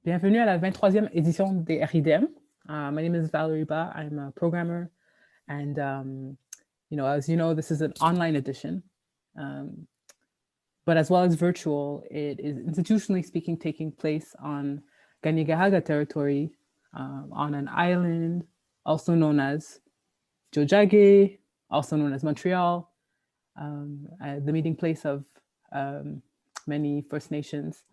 Bienvenue à la 23e édition des RIDM. My name is Valérie. I'm a programmer, and as you know, this is an online edition, but as well as virtual, it is institutionally speaking taking place on Kanien'kehá:ka territory, on an island, also known as Tiohtià:ke, also known as Montreal, the meeting place of many First Nations.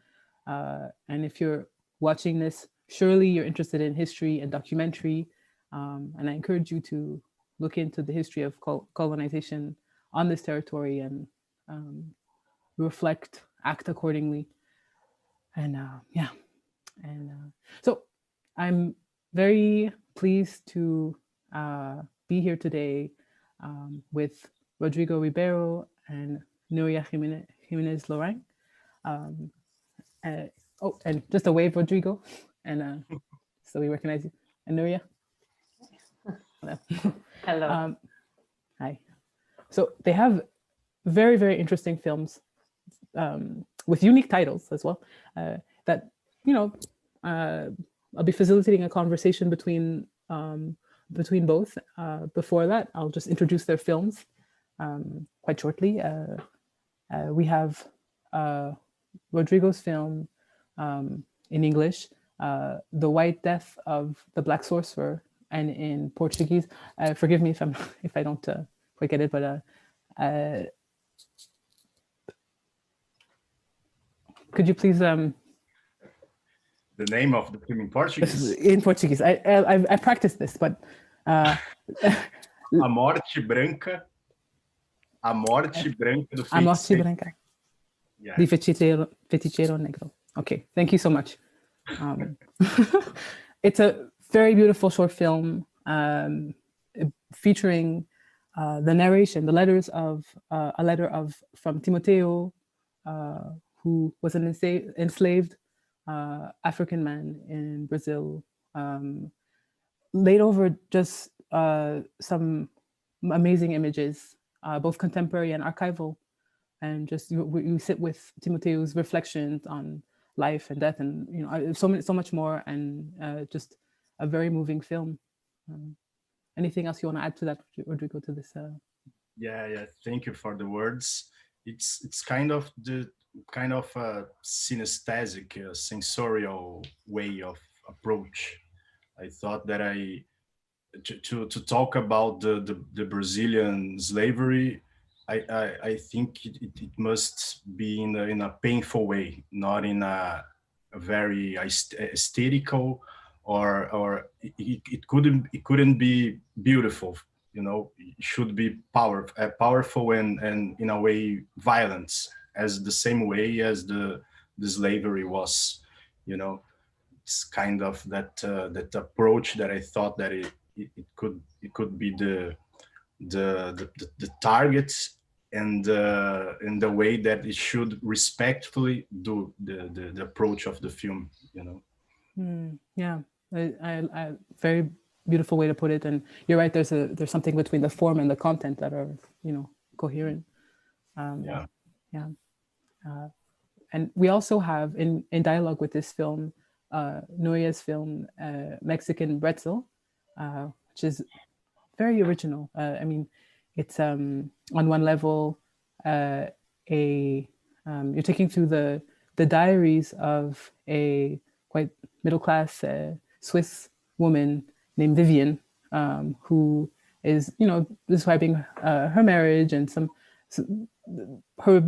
And if you're watching this, surely you're interested in history and documentary, and I encourage you to look into the history of colonization on this territory and reflect, act accordingly. And so I'm very pleased to be here today with Rodrigo Ribeiro and Nuria Giménez Lorang. And just a wave, Rodrigo, and so we recognize you. And Nuria. Hello. Hi. So they have very, very interesting films with unique titles as well. That I'll be facilitating a conversation between both. Before that, I'll just introduce their films quite shortly. We have Rodrigo's film in English, The White Death of the Black Sorcerer, and in Portuguese. Forgive me if I don't quite get it, but could you please the name of the film in Portuguese? In Portuguese, I practiced this, but A Morte Branca. A Morte Branca do A Morte Branca. Yeah. Di Feiticeiro Negro. Okay, thank you so much. It's a very beautiful short film featuring the narration, the letters of a letter from Timoteo, who was an enslaved African man in Brazil, laid over just some amazing images, both contemporary and archival. And just you sit with Timoteo's reflections on life and death, and so much more, and just a very moving film. Anything else you want to add to that, Rodrigo? To this? Yeah. Thank you for the words. It's kind of a synesthetic, sensorial way of approach. I thought that to talk about the Brazilian slavery. I think it must be in a painful way, not in a very aesthetical, or it couldn't be beautiful. It should be powerful and in a way violent, as the same way as the slavery was. It's kind of that approach that I thought that it could be the target, and the way that it should respectfully do the approach of the film. Yeah, I very beautiful way to put it. And you're right. There's something between the form and the content that are coherent. And we also have in dialogue with this film, Nuria's film, Mexican Bretzel, which is very original. I mean, it's on one level, you're taking through the diaries of a quite middle-class Swiss woman named Vivian, who is, describing her marriage and her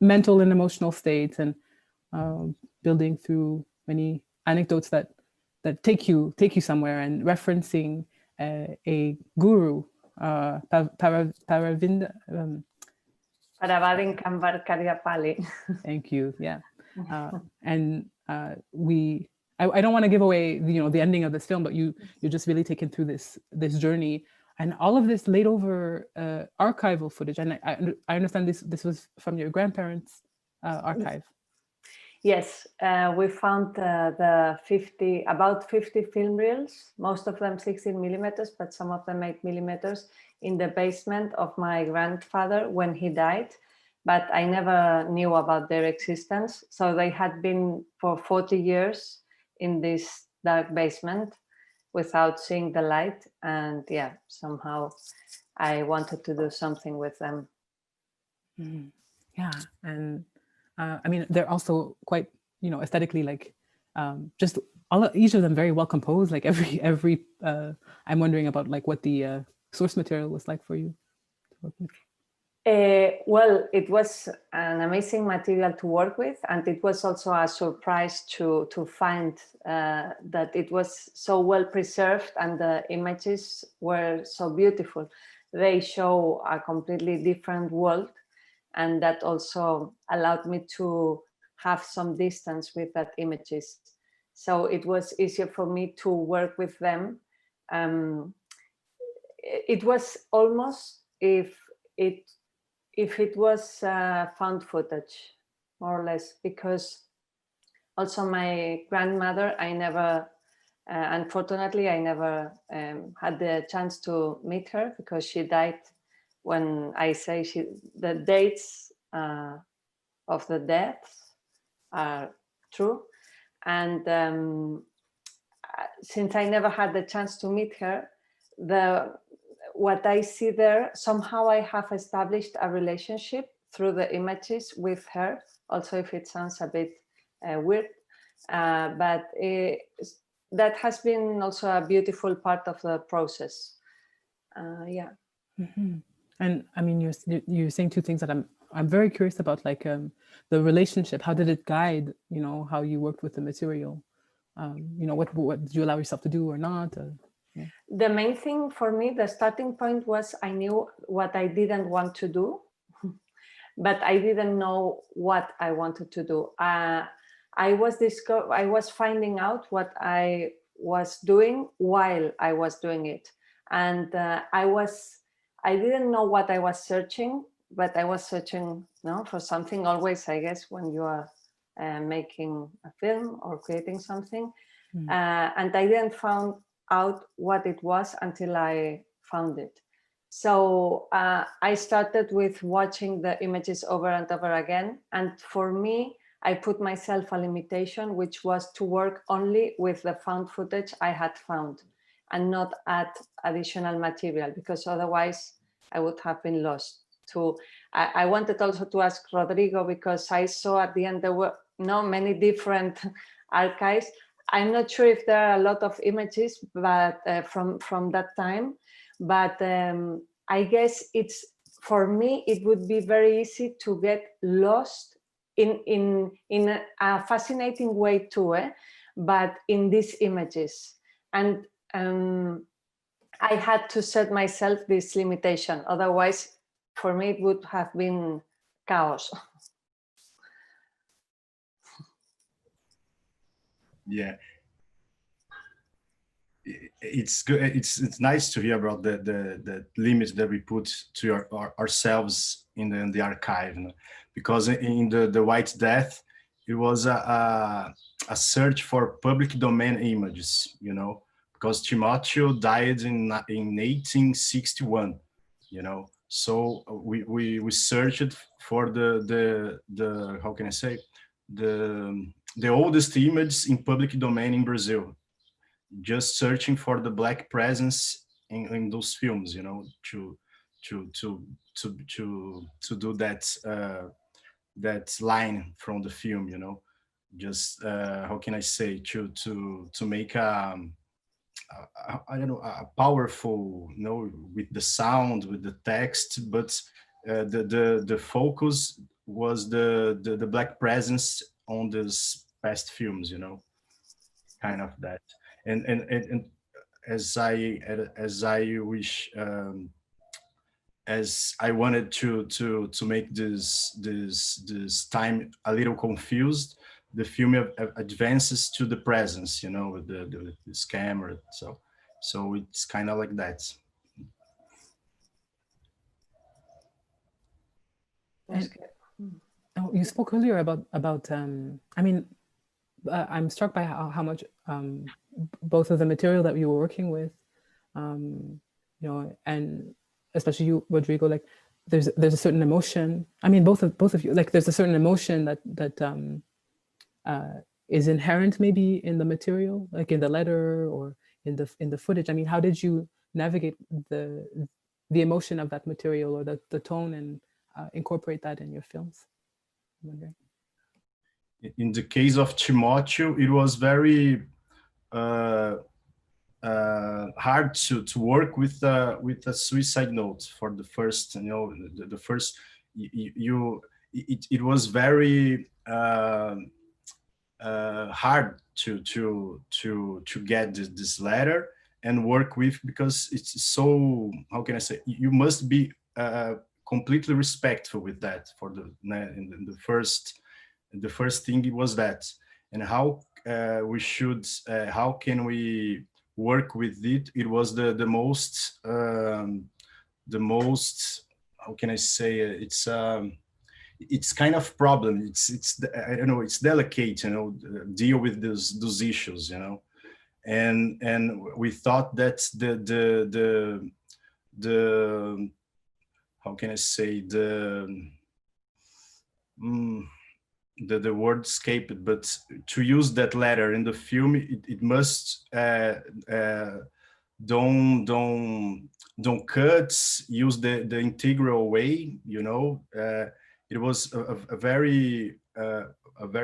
mental and emotional states, and building through many anecdotes that take you somewhere, and referencing a guru, Paravinda. Paravadin Kambar Karyapali. Thank you. Yeah, and I don't want to give away the ending of this film, but you're just really taken through this journey, and all of this laid over archival footage. And I understand this was from your grandparents' archive. Yes, we found about 50 film reels, most of them 16 millimeters, but some of them 8 millimeters, in the basement of my grandfather when he died. But I never knew about their existence. So they had been for 40 years in this dark basement without seeing the light. And yeah, somehow I wanted to do something with them. Mm. Yeah, and I mean, they're also quite, you know, aesthetically like just each of them very well composed. Like every I'm wondering about like what the source material was like for you to work with. Well, it was an amazing material to work with, and it was also a surprise to find that it was so well preserved and the images were so beautiful. They show a completely different world, and that also allowed me to have some distance with that images. So it was easier for me to work with them. It was almost if it was found footage, more or less, because also my grandmother, I never, unfortunately, I never had the chance to meet her because she died when I say the dates of the deaths are true. And since I never had the chance to meet her, what I see there, somehow I have established a relationship through the images with her, also if it sounds a bit weird, but that has been also a beautiful part of the process. Yeah. Mm-hmm. And I mean, you're saying two things that I'm very curious about, like the relationship. How did it guide, you know, how you worked with the material? You know, what did you allow yourself to do or not? Yeah. The main thing for me, the starting point was I knew what I didn't want to do, but I didn't know what I wanted to do. I was finding out what I was doing while I was doing it, and I didn't know what I was searching, but I was searching, for something always, I guess, when you are making a film or creating something, and I didn't find out what it was until I found it. So I started with watching the images over and over again. And for me, I put myself a limitation, which was to work only with the found footage I had found and not add additional material, because otherwise I would have been lost. I wanted also to ask Rodrigo, because I saw at the end there were many different archives. I'm not sure if there are a lot of images, but from that time. But I guess for me, it would be very easy to get lost in a fascinating way too, but in these images. And I had to set myself this limitation. Otherwise, for me, it would have been chaos. Yeah, it's good. It's nice to hear about the limits that we put to ourselves in the archive, because in the White Death, it was a search for public domain images, because Timóteo died in 1861, so we searched for the how can I say, the oldest images in public domain in Brazil, just searching for the Black presence in those films, to do that line from the film, just how can I say, to make I don't know, a powerful, with the sound, with the text, but the focus was the Black presence on these past films, kind of that. And as I wish, as I wanted to make this time a little confused, the film advances to the presence, with this camera. So it's kind of like that. And, you spoke earlier about I mean, I'm struck by how much both of the material that you were working with, and especially you, Rodrigo, like there's a certain emotion. I mean, both of you, like there's a certain emotion that is inherent maybe in the material, like in the letter or in the footage? I mean, how did you navigate the emotion of that material or the tone and incorporate that in your films? I'm wondering. In the case of Timóteo, it was very hard to work with a suicide note for the first, the first, it was very hard to get this letter and work with, because it's so, how can I say, you must be completely respectful with that. For the first thing, it was that, and how we should, how can we work with it? It was the most, how can I say, it's kind of problem. It's I don't know, it's delicate, deal with those issues, and we thought that the how can I say, the word escaped, but to use that letter in the film, it must don't cut, use the integral way, it was a very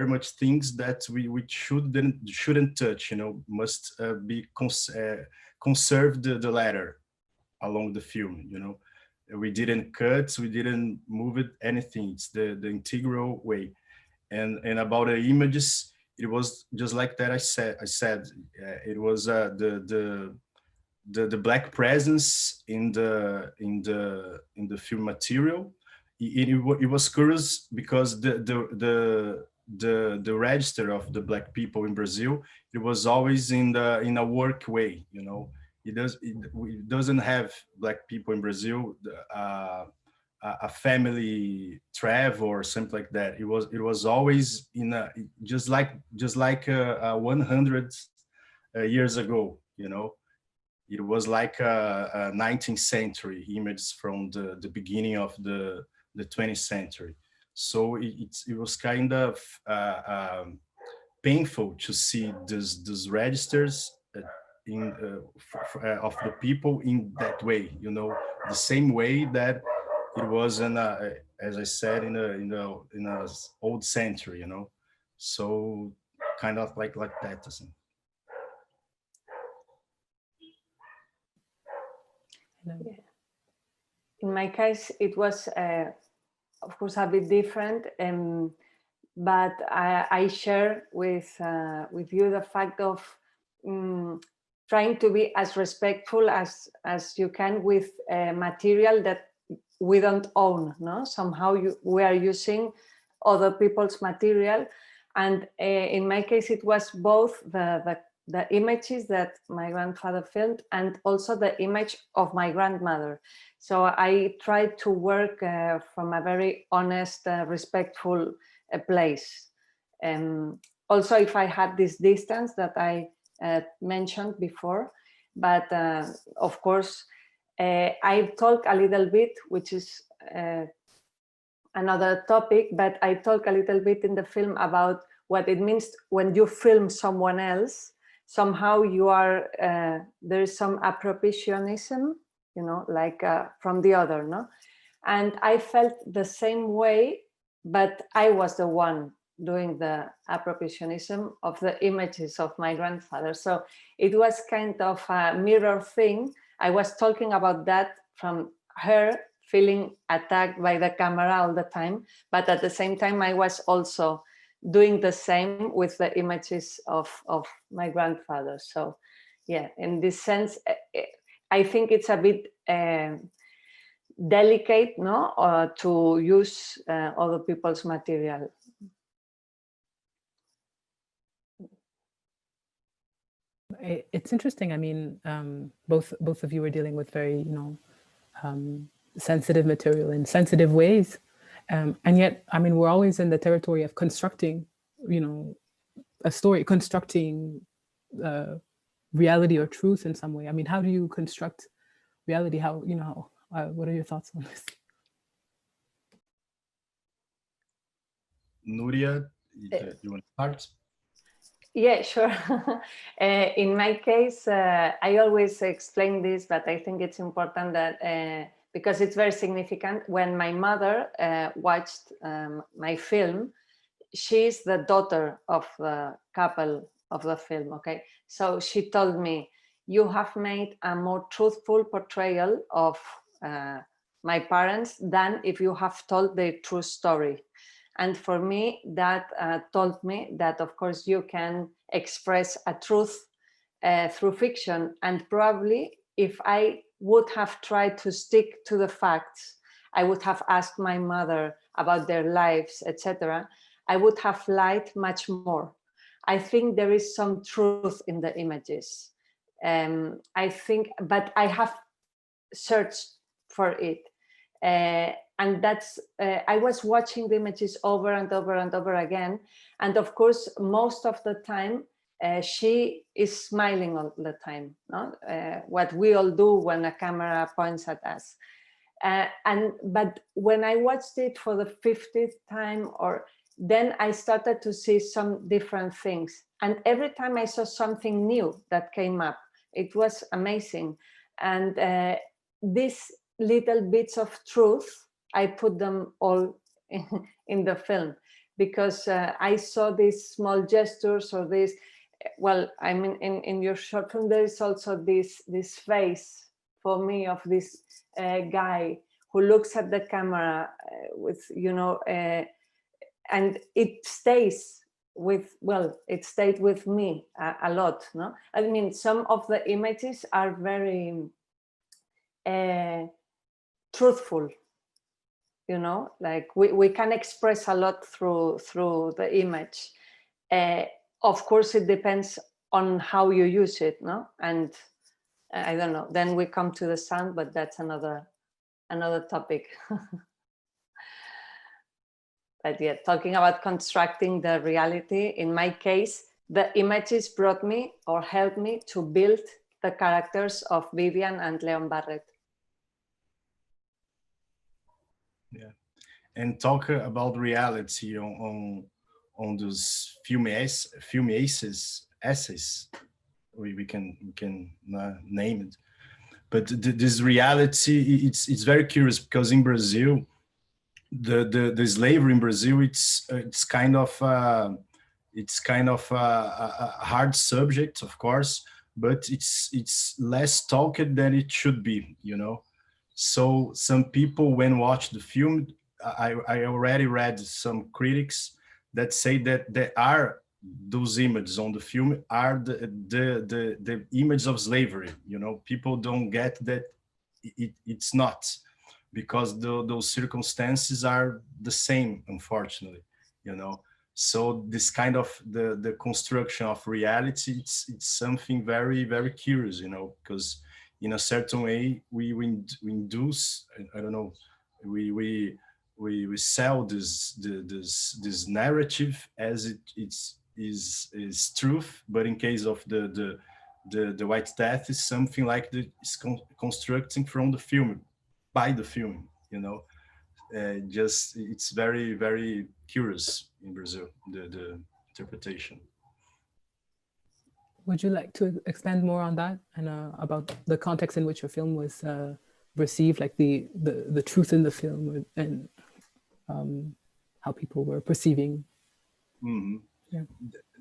much things that we shouldn't touch, must be conserve the letter along the film, we didn't cut, we didn't move it, anything. It's the integral way. And about the images, it was just like that. I said it was the black presence in the film material. It was curious because the register of the black people in Brazil, it was always in a work way, it doesn't have black people in Brazil a family travel or something like that. It was always in a just like 100 years ago, it was like a 19th century image from the beginning of the 20th century. So it was kind of painful to see these registers of the people in that way, the same way that it was in as I said, in a old century, so kind of like that. In my case, it was of course a bit different, but I share with you the fact of trying to be as respectful as you can with material that we don't own. No, somehow we are using other people's material, and in my case, it was both the images that my grandfather filmed and also the image of my grandmother. So I tried to work from a very honest, respectful place. Also, if I had this distance that I mentioned before, but of course, I talk a little bit, which is another topic, but I talk a little bit in the film about what it means when you film someone else. Somehow you are, there is some appropriationism, like from the other, no? And I felt the same way, but I was the one doing the appropriationism of the images of my grandfather. So it was kind of a mirror thing. I was talking about that from her feeling attacked by the camera all the time, but at the same time, I was also doing the same with the images of my grandfather. So yeah, in this sense, I think it's a bit delicate, no, to use other people's material. It's interesting. I mean, both of you were dealing with very, sensitive material in sensitive ways. And yet, I mean, we're always in the territory of constructing, a story, constructing reality or truth in some way. I mean, how do you construct reality? How, what are your thoughts on this? Nuria, you want to start? Yeah, sure. In my case, I always explain this, but I think it's important that because it's very significant. When my mother watched my film, she's the daughter of the couple of the film, okay? So she told me, you have made a more truthful portrayal of my parents than if you have told the true story. And for me, that told me that, of course, you can express a truth through fiction. And probably if I would have tried to stick to the facts, I would have asked my mother about their lives, etc. I would have lied much more. I think there is some truth in the images. I think, but I have searched for it. And that's, I was watching the images over and over and over again. And of course, most of the time, she is smiling all the time, no? What we all do when a camera points at us. But when I watched it for the 50th time, then I started to see some different things. And every time I saw something new that came up, it was amazing. And these little bits of truth, I put them all in the film, because I saw these small gestures or this, well, I mean, in your short film, there is also this face for me of this guy who looks at the camera with, you know, and it stays with, well, it stayed with me a lot, no? I mean, some of the images are very truthful, you know, like we can express a lot through the image. Of course, it depends on how you use it, no? And I don't know, then we come to the sound, but that's another topic. But yeah, talking about constructing the reality, in my case, the images brought me or helped me to build the characters of Vivian and Leon Barrett. Yeah, and talk about reality on those film essays, we can name it. But this reality, it's very curious, because in Brazil, the slavery in Brazil, it's kind of a hard subject, of course, but it's less talked than it should be, you know. So some people, when watch the film, I already read some critics that say that there are those images on the film are the image of slavery, you know. People don't get that it's not, because those circumstances are the same, unfortunately, you know. So this kind of the construction of reality, it's something very, very curious, you know, because in a certain way we induce, I don't know, we sell this narrative as is truth, but in case of the White Death, is something like it's constructing from the film, by the film, you know. Just it's very, very curious in Brazil, the interpretation. Would you like to expand more on that, and about the context in which your film was received, like the truth in the film, and how people were perceiving? Mm-hmm. Yeah.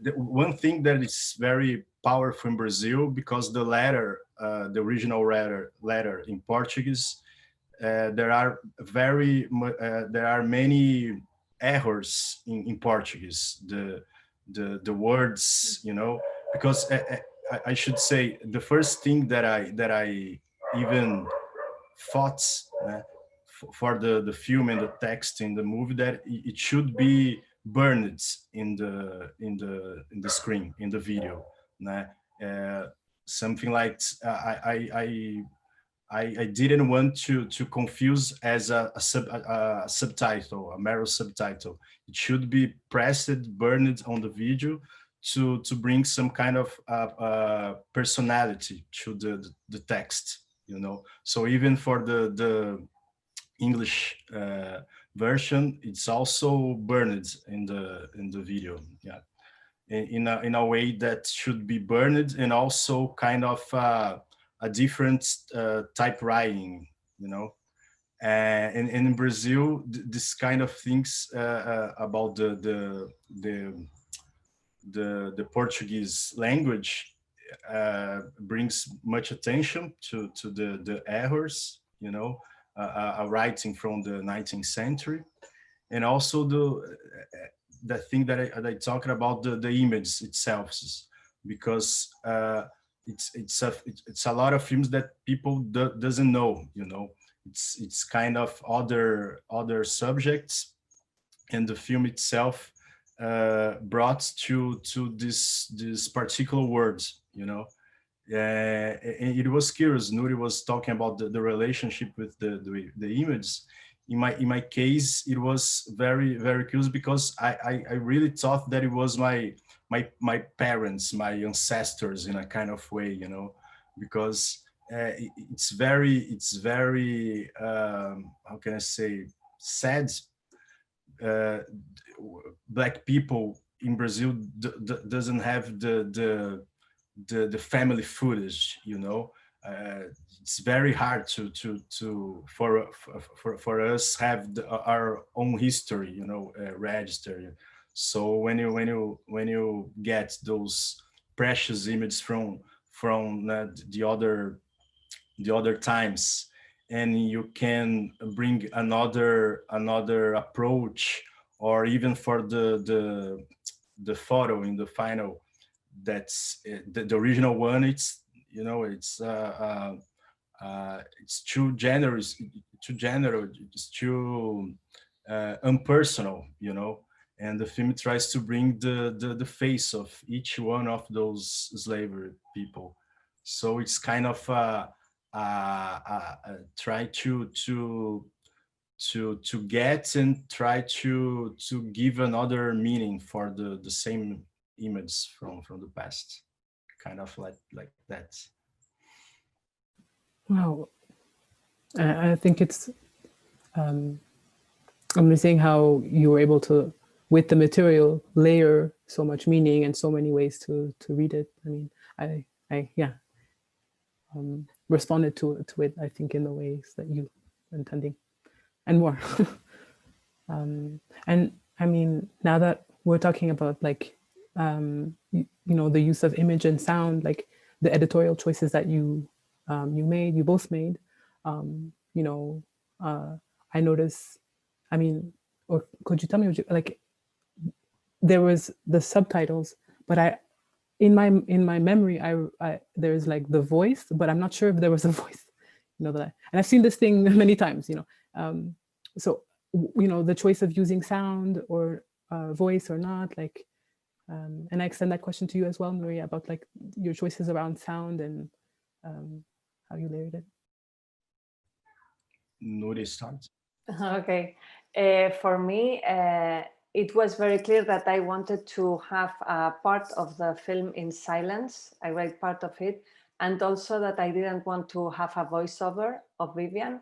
The one thing that is very powerful in Brazil, because the letter, the original letter in Portuguese, there are many errors in Portuguese. The words, you know, because I should say the first thing that I even thought for the film and the text in the movie, that it should be burned in the screen, in the video, something like I didn't want to confuse as a subtitle, a mirror subtitle. It should be pressed, burned on the video to bring some kind of personality to the text, you know. So even for the English version, it's also burned in the video. Yeah, in a way that should be burned, and also kind of a different typewriting, you know. And in Brazil, this kind of things about the Portuguese language brings much attention to the errors, you know, writing from the 19th century, and also the thing that I talked about, the image itself, because it's a lot of films that people doesn't know, you know. It's kind of other subjects, and the film itself brought to this particular words, you know. And it was curious. Nuria was talking about the relationship with the image. In my case, it was very, very curious, because I really thought that it was my parents, my ancestors, in a kind of way, you know, because it's very how can I say, sad. Black people in Brazil doesn't have the family footage, you know. It's very hard for us have our own history, you know, registered. So when you get those precious images from the other times, and you can bring another approach, or even for the photo in the final, that's the original one. It's, you know, it's too generous, it's too impersonal, you know. And the film tries to bring the face of each one of those slavery people. So it's kind of try to get and try to give another meaning for the same image from the past, kind of like that. Wow, I think it's amazing how you were able to, with the material, layer so much meaning and so many ways to read it. I mean, I yeah, responded to it, I think, in the ways that you were intending, and more. And I mean, now that we're talking about, like, you know, the use of image and sound, like the editorial choices that you both made, you know, I noticed, I mean, or could you tell me what you, like, there was the subtitles, but in my memory, there's like the voice, but I'm not sure if there was a voice, you know, and I've seen this thing many times, you know. So, you know, the choice of using sound or voice or not, like, and I extend that question to you as well, Nuria, about like your choices around sound and how you layered it. Nuria starts. Okay. For me, it was very clear that I wanted to have a part of the film in silence. I read part of it, and also that I didn't want to have a voiceover of Vivian.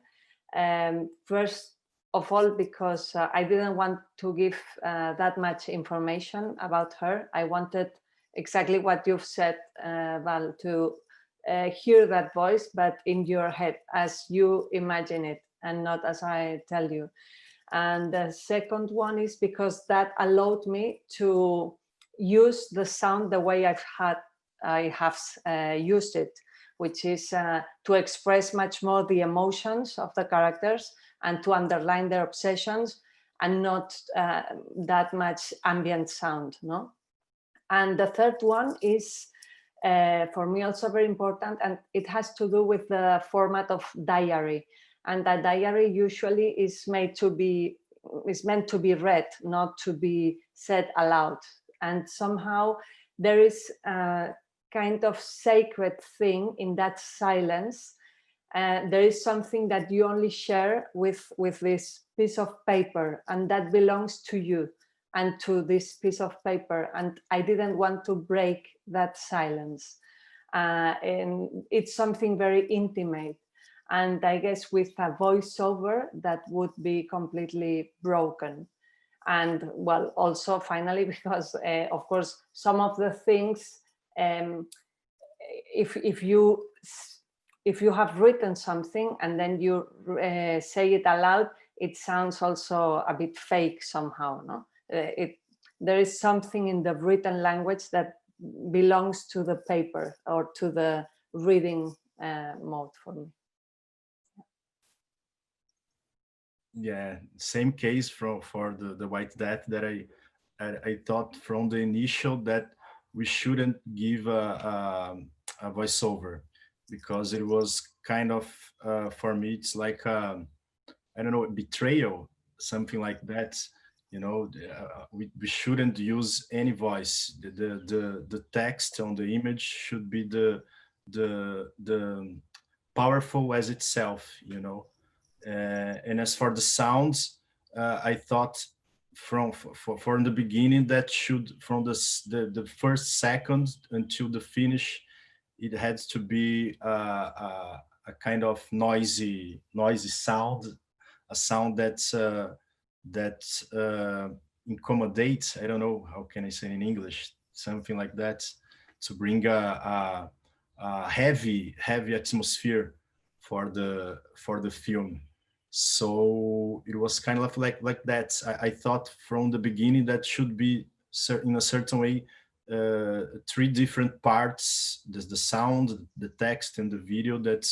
First of all, because I didn't want to give that much information about her. I wanted exactly what you've said, Val, to hear that voice, but in your head, as you imagine it, and not as I tell you. And the second one is because that allowed me to use the sound the way I have used it, which is to express much more the emotions of the characters and to underline their obsessions, and not that much ambient sound, no? And the third one is for me also very important, and it has to do with the format of diary. And that diary usually is meant to be read, not to be said aloud. And somehow there is a kind of sacred thing in that silence. There is something that you only share with this piece of paper, and that belongs to you and to this piece of paper. And I didn't want to break that silence. And it's something very intimate. And I guess with a voiceover, that would be completely broken. And well, also finally, because of course, some of the things, if you have written something and then you say it aloud, it sounds also a bit fake somehow, no? There is something in the written language that belongs to the paper or to the reading mode for me. Yeah, same case for the White Death, that I thought from the initial that we shouldn't give a voiceover, because it was kind of for me, it's like I don't know, betrayal, something like that. You know, we shouldn't use any voice. The text on the image should be the powerful as itself, you know. And as for the sounds, I thought from the beginning that should, from the first second until the finish, it had to be a kind of noisy sound, a sound that accommodates, I don't know, how can I say in English, something like that, to bring a heavy atmosphere for the film. So it was kind of like that. I thought from the beginning that should be in a certain way 3 different parts: the sound, the text, and the video. That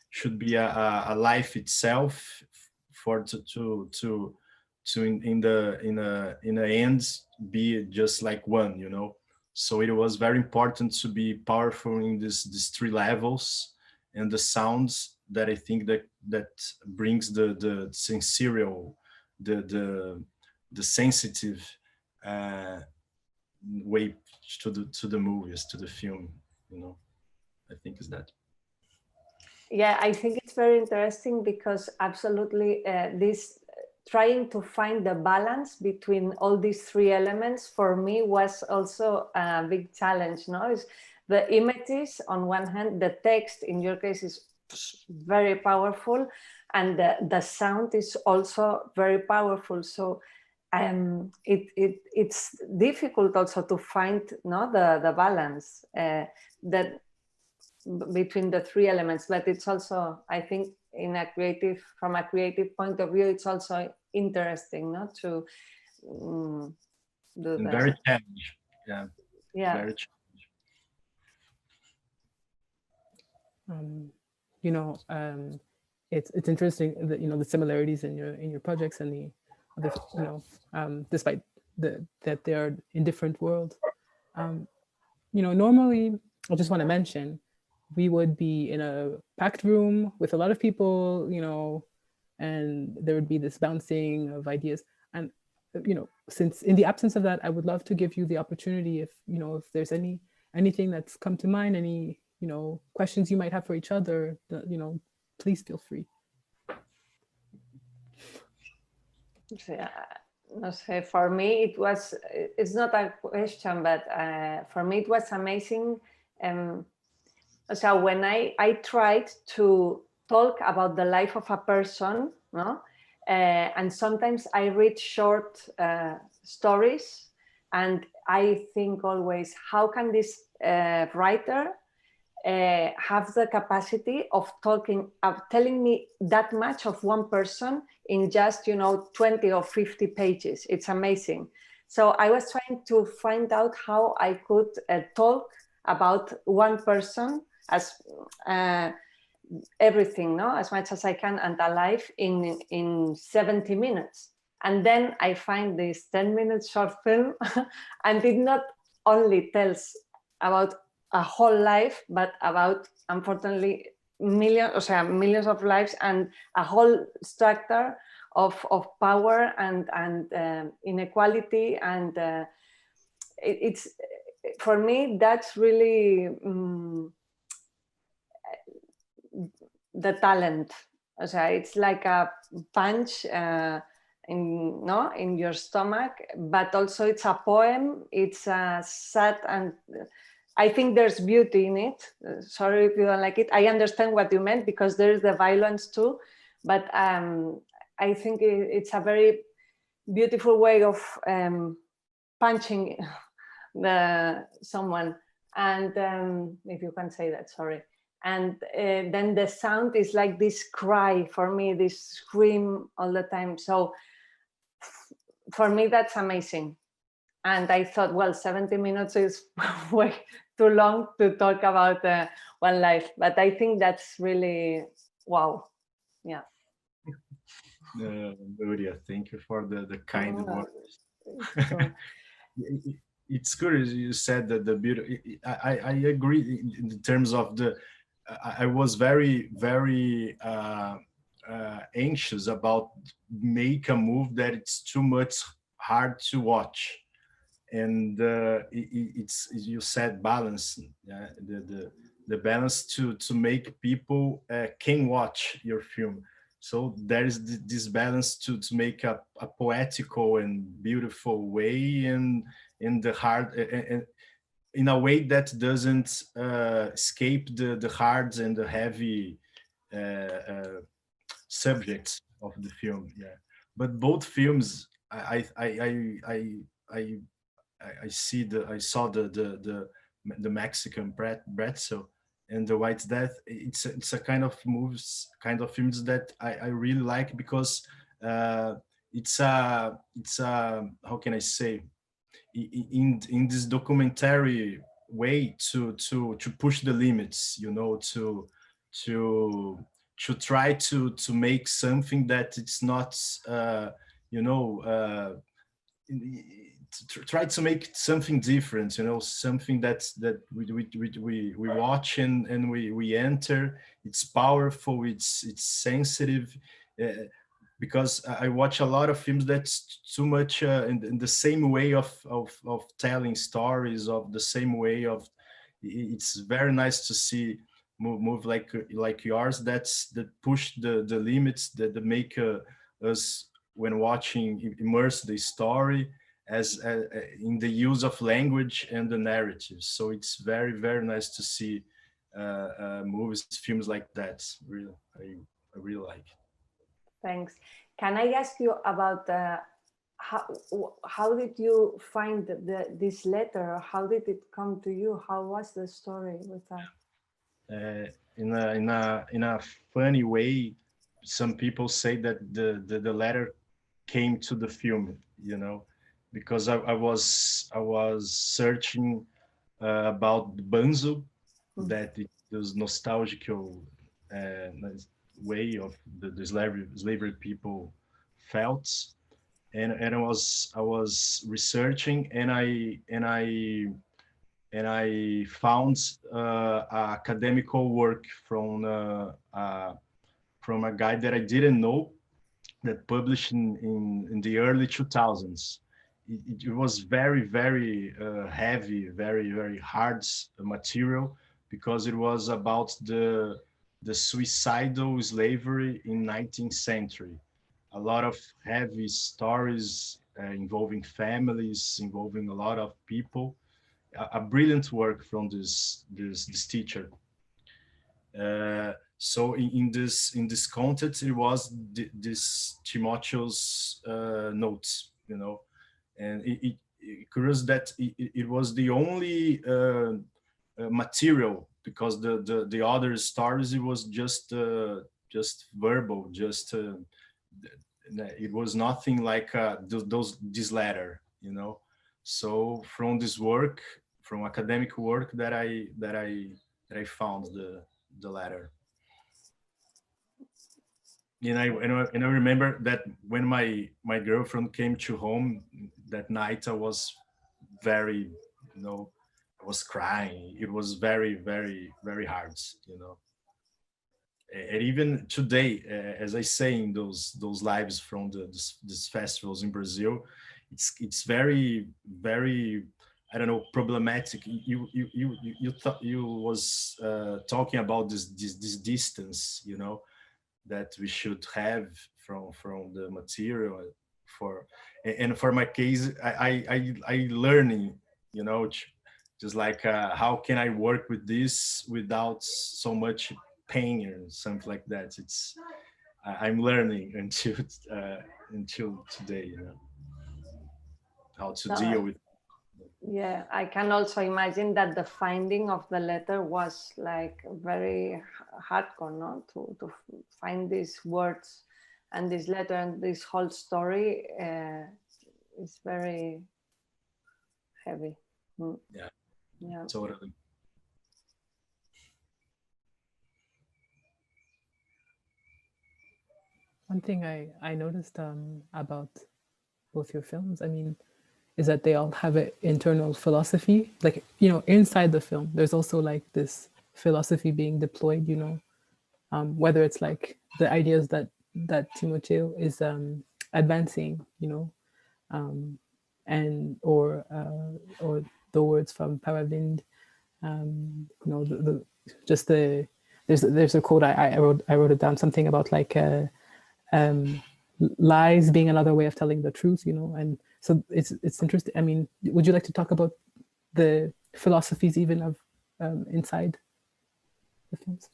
should be a life itself, for to in the end be just like one, you know. So it was very important to be powerful in these 3 levels, and the sounds that I think that brings the sensorial, the sensitive way to the movies, to the film, you know. I think is that. Yeah, I think it's very interesting, because absolutely this trying to find the balance between all these 3 elements for me was also a big challenge. No, is the images on one hand, the text in your case is very powerful, and the sound is also very powerful. So it's difficult also to find, no, the balance that between the 3 elements. But it's also, I think, from a creative point of view, it's also interesting, not to do that. Very challenging. Yeah. Very challenging. You know, it's interesting that, you know, the similarities in your projects and the you know, despite that they are in different worlds. You know, normally I just want to mention, we would be in a packed room with a lot of people, you know, and there would be this bouncing of ideas. And, you know, since in the absence of that, I would love to give you the opportunity, if, you know, if there's anything that's come to mind, any, you know, questions you might have for each other, you know, please feel free. No sé, for me, it's not a question, but for me, it was amazing. So when I tried to talk about the life of a person, no? And sometimes I read short stories, and I think always, how can this writer have the capacity of telling me that much of one person in just, you know, 20 or 50 pages? It's amazing. So I was trying to find out how I could talk about one person as everything, no, as much as I can, and alive in 70 minutes. And then I find this 10-minute short film, and it not only tells about a whole life, but about, unfortunately, millions of lives, and a whole structure of power and inequality. And it's, for me, that's really the talent. It's like a punch in your stomach, but also it's a poem. It's sad, and I think there's beauty in it. Sorry if you don't like it. I understand what you meant, because there's the violence too, but I think it's a very beautiful way of punching someone, and if you can say that, sorry. And then the sound is like this cry for me, this scream all the time. So for me, that's amazing. And I thought, well, 70 minutes is way too long to talk about one life. But I think that's really, wow. Yeah. Nuria, thank you for the kind words. It's good as you said that the beauty. I agree in terms of the. I was very anxious about make a move that it's too much hard to watch, and it's you said balance, the balance to make people can watch your film. So there is this balance to make a poetical and beautiful way, and in the hard and in a way that doesn't escape the hard and the heavy subjects of the film. Yeah, but both films, I saw the Mexican Bretzel and the White Death. It's a kind of movies, kind of films that I really like, because it's a how can I say, in this documentary way to push the limits, you know, to try to make something that it's not you know try to make something different, you know, something that we watch and we enter. It's powerful, it's sensitive, because I watch a lot of films that's too much in the same way of telling stories, of the same way of. It's very nice to see move like yours, that push the limits, that make us, when watching, immerse the story as in the use of language and the narrative. So it's very nice to see movies, films like that. Really, I really like. Thanks. Can I ask you about how did you find this letter? How did it come to you? How was the story with that? In a funny way, some people say that the letter came to the film, you know, because I was searching about Banzo, that it was nostalgic way of the slavery people felt, and I was researching, and I found academical work from a guy that I didn't know, that published in the early 2000s. It was very heavy, very hard material, because it was about the suicidal slavery in 19th century. A lot of heavy stories involving families, involving a lot of people. A brilliant work from this teacher. So in this context, it was this Timotheo's notes, you know, and it curious that it was the only material, because the other stories, it was just verbal, it was nothing like this letter, you know. So from this work, from academic work, that I found the letter. And I remember that when my girlfriend came to home that night, I was very, you know, I was crying. It was very hard, you know. And even today, as I say in those lives from these festivals in Brazil, it's very I don't know, problematic. You was talking about this distance, you know, that we should have from the material. And for my case, I learning, you know, just like how can I work with this without so much pain or something like that. I'm learning until today, you know. how to No, deal with. yeah, I can also imagine that the finding of the letter was like very hardcore, no? To find these words and this letter and this whole story is very heavy. Yeah, Yeah. totally. One thing I noticed about both your films, I mean, is that they all have an internal philosophy. Like, you know, inside the film, there's also like this philosophy being deployed, you know, whether it's like the ideas that Timoteo is advancing, you know, and or the words from Paravind, you know, just the there's a quote I wrote it down, something about like lies being another way of telling the truth, you know, and so it's interesting. I mean, would you like to talk about the philosophies even of inside the films?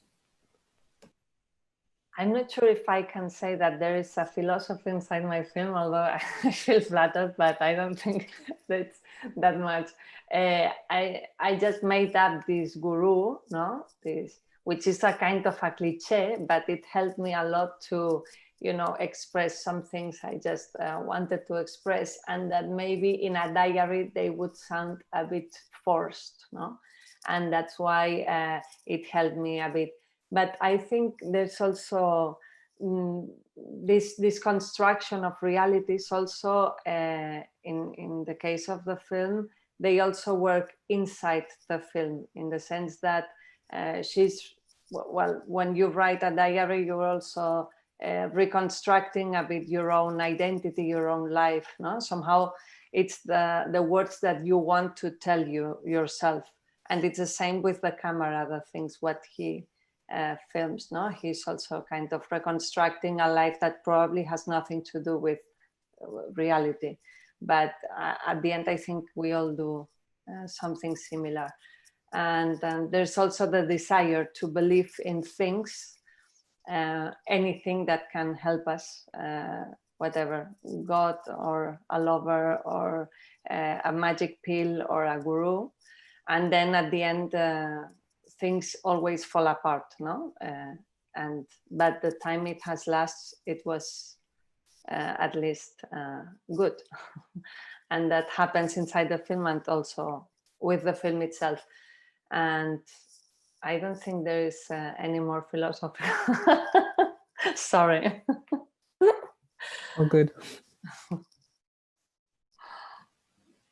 I'm not sure if I can say that there is a philosophy inside my film, although I feel flattered, but I don't think that's that much. I just made up this guru, no, this, which is a kind of a cliche, but it helped me a lot to, you know, express some things I just wanted to express, and that maybe in a diary they would sound a bit forced, no, and that's why it helped me a bit. But I think there's also this construction of realities also in the case of the film, they also work inside the film in the sense that she's, well, when you write a diary, you're also reconstructing a bit your own identity, your own life, no? Somehow it's the words that you want to tell you yourself. And it's the same with the camera, the things what he films, no? He's also kind of reconstructing a life that probably has nothing to do with reality. But at the end, I think we all do something similar. And there's also the desire to believe in things, anything that can help us, whatever, God or a lover or a magic pill or a guru. And then at the end, things always fall apart, no? But the time it has lasted, it was at least good. And that happens inside the film and also with the film itself. And I don't think there is any more philosophy. Sorry. Oh, good.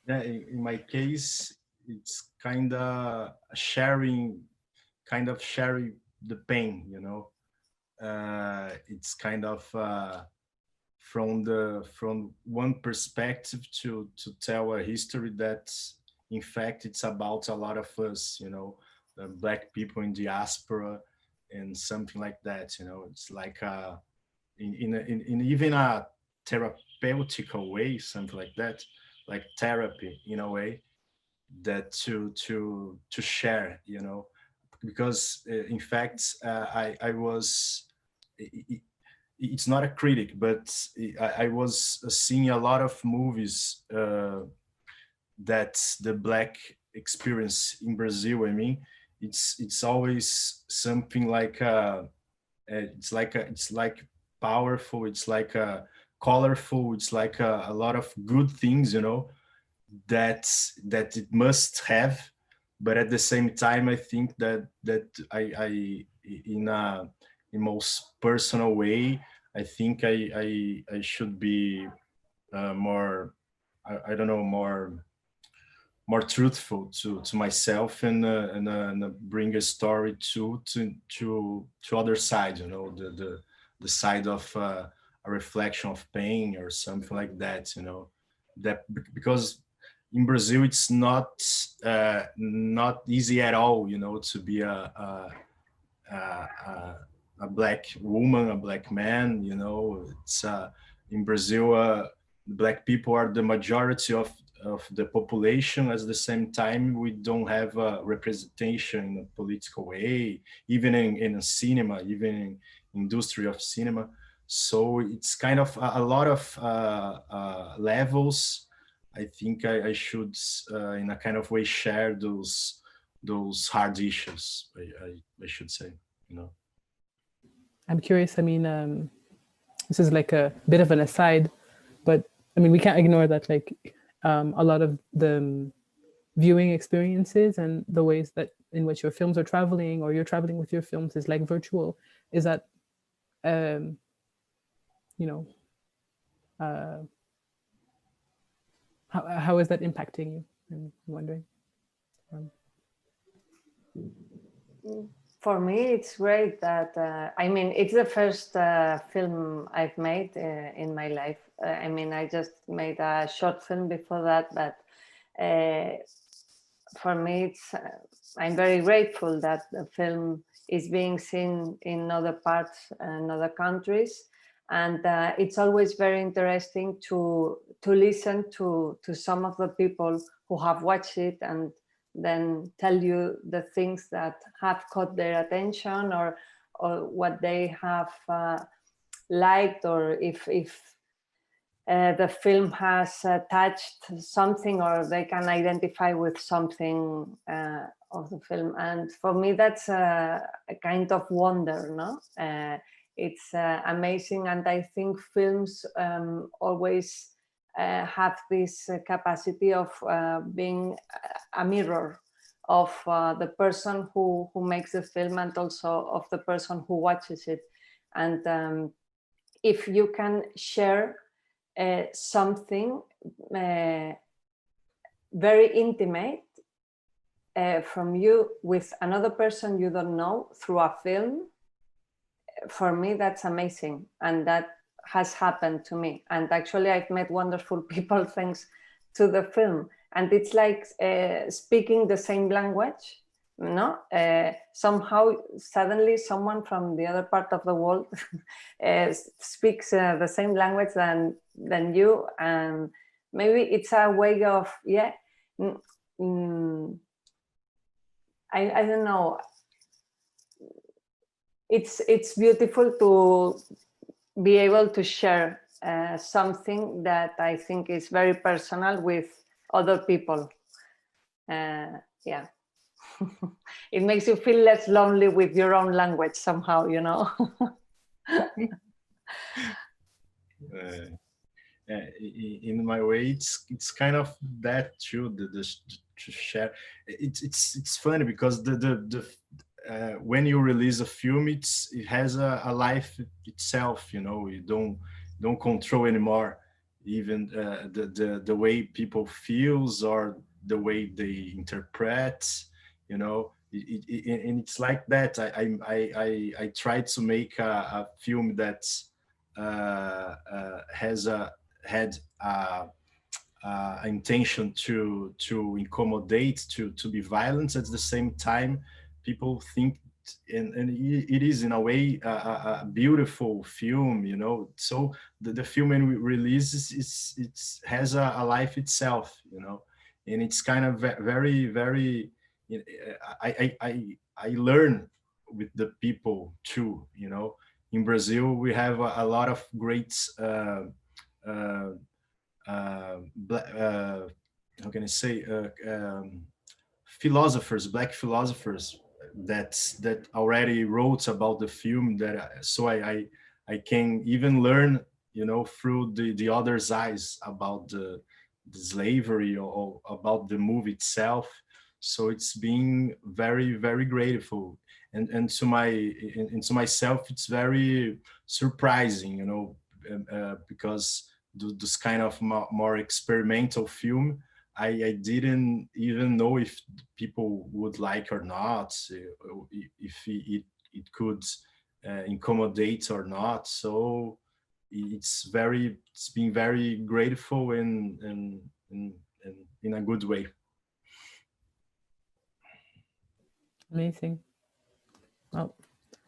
Yeah, in my case, it's kind of sharing the pain, you know. It's kind of from one perspective to tell a history that in fact it's about a lot of us, you know, black people in diaspora and something like that, you know. It's like in even a therapeutical way, something like that, like therapy in a way, that to share, you know, because in fact I was it's not a critic, but I was seeing a lot of movies that the black experience in Brazil. I mean, it's always something like it's like powerful. It's like colorful. It's like a lot of good things, you know, that it must have. But at the same time, I think that I in a in most personal way, I think I should be more I don't know, more truthful to myself and bring a story to other side, you know, the side of a reflection of pain or something like that, you know, that because in Brazil it's not easy at all, you know, to be a black woman, a black man, you know. It's in Brazil, black people are the majority of the population. At the same time, we don't have representation in a political way, even in a cinema, even in industry of cinema. So it's kind of a lot of levels. I think I should, in a kind of way, share those hard issues. I should say, you know. I'm curious. I mean, this is like a bit of an aside, but I mean, we can't ignore that like a lot of the viewing experiences and the ways that in which your films are traveling or you're traveling with your films is like virtual. Is that, you know, how is that impacting you? I'm wondering. For me, it's great that, I mean, it's the first film I've made in my life. I mean, I just made a short film before that, but for me, it's, I'm very grateful that the film is being seen in other parts and other countries. And it's always very interesting to listen to some of the people who have watched it and then tell you the things that have caught their attention, or what they have liked, or if the film has touched something, or they can identify with something of the film. And for me, that's a kind of wonder, no? It's amazing, and I think films always have this capacity of being a mirror of the person who makes the film, and also of the person who watches it. And if you can share something very intimate from you with another person you don't know through a film, for me, that's amazing. And that has happened to me. And actually, I've met wonderful people thanks to the film. And it's like speaking the same language, you know? Somehow, suddenly, someone from the other part of the world speaks the same language than you. And maybe it's a way of, yeah, I don't know. It's beautiful to be able to share something that I think is very personal with other people. Yeah. It makes you feel less lonely with your own language somehow, you know. In my way, it's kind of that too. To share, it's funny because when you release a film, it has a life itself. You know, you don't control anymore, even the way people feels or the way they interpret. You know, and it's like that. I tried to make a film that had intention to incommodate, to be violent. At the same time, people think, and it is in a way a beautiful film, you know. So the film when we release it has a life itself, you know, and it's kind of very, very. I learn with the people too, you know. In Brazil, we have a lot of great how can I say philosophers, black philosophers that already wrote about the film. That so I can even learn, you know, through the other's eyes about the slavery or about the movie itself. So it's been very, very grateful, and to to myself, it's very surprising, you know, because this kind of more experimental film, I didn't even know if people would like or not, if it could incommodate or not. So it's been very grateful and in a good way. Amazing. Well,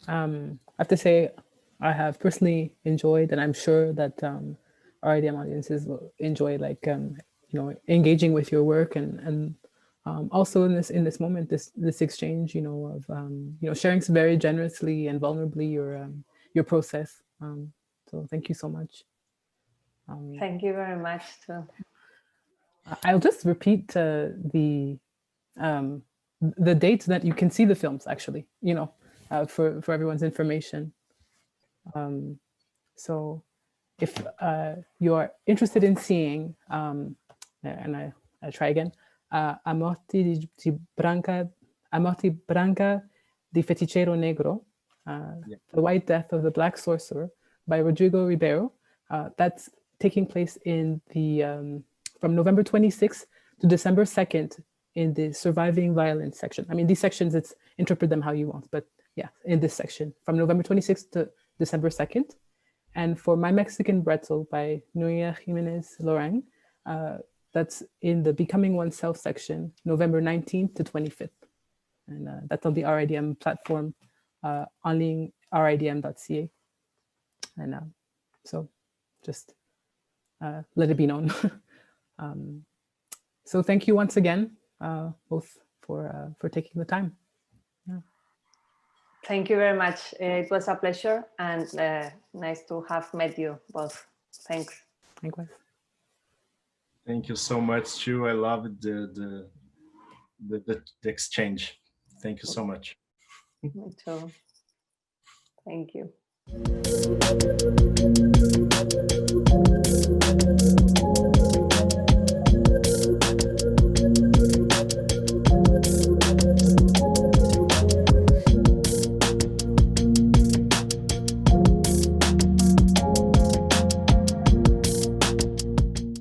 I have to say, I have personally enjoyed, and I'm sure that our RIDM audiences will enjoy, like you know, engaging with your work, and also in this moment, this exchange, you know, of you know, sharing very generously and vulnerably your process. So thank you so much. Thank you very much too. I'll just repeat the dates that you can see the films, actually, for everyone's information. So if you're interested in seeing, and I try again, A Morte Branca di Feticero Negro, The White Death of the Black Sorcerer by Rodrigo Ribeiro. That's taking place in the from November 26th to December 2nd in the surviving violence section. I mean, these sections, it's interpret them how you want, but yeah, in this section from November 26th to December 2nd. And for My Mexican Bretzel by Nuria, Giménez, Lorang, that's in the Becoming Oneself section, November 19th to 25th. And that's on the RIDM platform, on ridm.ca. And so just let it be known. So thank you once again, both for taking the time. Yeah. Thank you very much. It was a pleasure and nice to have met you both. Thanks. Likewise. Thank you so much, too. I love the exchange. Thank you so much. Me too. Thank you.